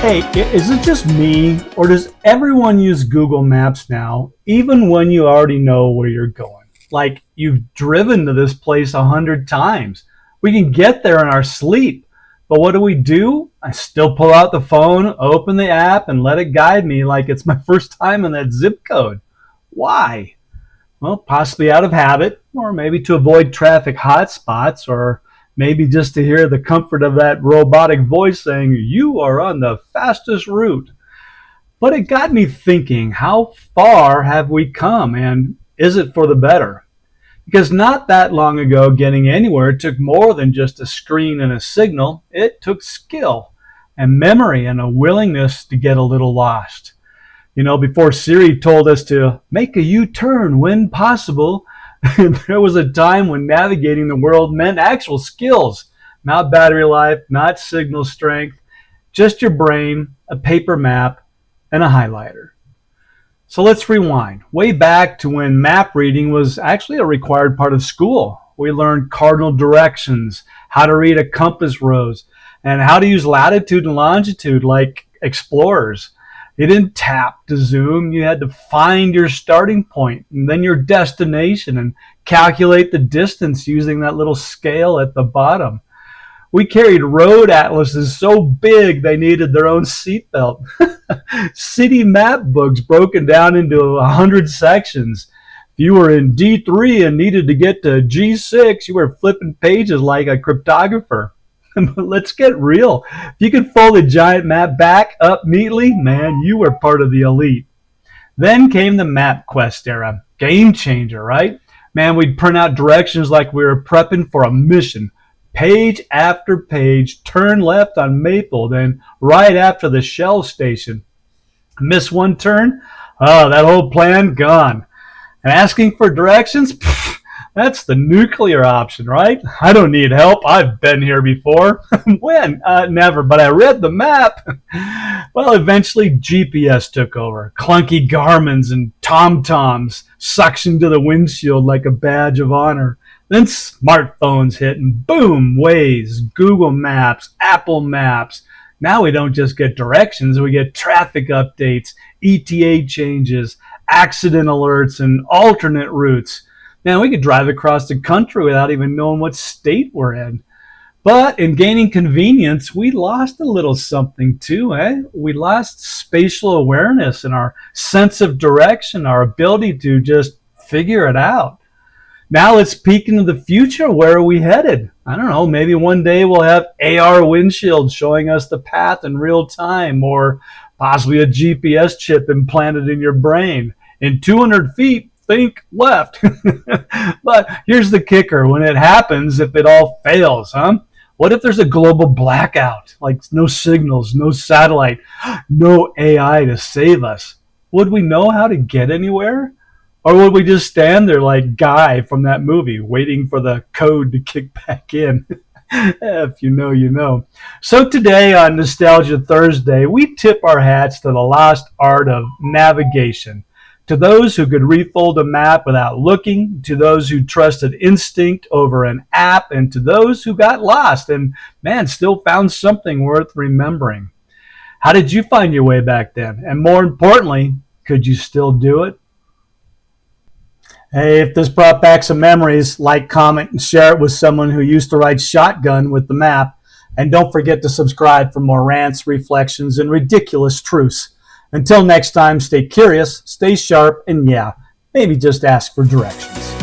Hey, is it just me, or does everyone use Google Maps now, even when you already know where you're going? Like you've driven to this place 100 times. We can get there in our sleep, but what do? I still pull out the phone, open the app, and let it guide me like it's my first time in that zip code. Why? Well, possibly out of habit, or maybe to avoid traffic hotspots, or maybe just to hear the comfort of that robotic voice saying, "You are on the fastest route." But it got me thinking, how far have we come, and is it for the better? Because not that long ago, getting anywhere took more than just a screen and a signal. It took skill and memory and a willingness to get a little lost. Before Siri told us to make a U-turn when possible, there was a time when navigating the world meant actual skills, not battery life, not signal strength, just your brain, a paper map, and a highlighter. So let's rewind, way back to when map reading was actually a required part of school. We learned cardinal directions, how to read a compass rose, and how to use latitude and longitude like explorers. You didn't tap to zoom. You had to find your starting point and then your destination and calculate the distance using that little scale at the bottom. We carried road atlases so big they needed their own seatbelt. City map books broken down into 100 sections. If you were in D3 and needed to get to G6, you were flipping pages like a cryptographer. But let's get real. If you could fold a giant map back up neatly, man, you were part of the elite. Then came the MapQuest era. Game changer, right? Man, we'd print out directions like we were prepping for a mission. Page after page, turn left on Maple, then right after the Shell station. Miss one turn? Oh, that whole plan gone. And asking for directions? Pfft, that's the nuclear option, right? I don't need help. I've been here before. When? Never, but I read the map. Well, eventually GPS took over. Clunky Garmins and TomToms suctioned to the windshield like a badge of honor. Then smartphones hit and boom, Waze, Google Maps, Apple Maps. Now we don't just get directions, we get traffic updates, ETA changes, accident alerts, and alternate routes. Man, we could drive across the country without even knowing what state we're in. But in gaining convenience, we lost a little something too, eh? We lost spatial awareness and our sense of direction, our ability to just figure it out. Now let's peek into the future. Where are we headed? I don't know. Maybe one day we'll have AR windshields showing us the path in real time, or possibly a GPS chip implanted in your brain. In 200 feet, think left. But here's the kicker. When it happens, if it all fails, what if there's a global blackout? Like no signals, no satellite, no AI to save us. Would we know how to get anywhere? Or would we just stand there like Guy from that movie, waiting for the code to kick back in? If you know, you know. So today on Nostalgia Thursday, we tip our hats to the lost art of navigation. To those who could refold a map without looking, to those who trusted instinct over an app, and to those who got lost and, man, still found something worth remembering. How did you find your way back then? And more importantly, could you still do it? Hey, if this brought back some memories, like, comment, and share it with someone who used to ride shotgun with the map. And don't forget to subscribe for more rants, reflections, and ridiculous truths. Until next time, stay curious, stay sharp, and yeah, maybe just ask for directions.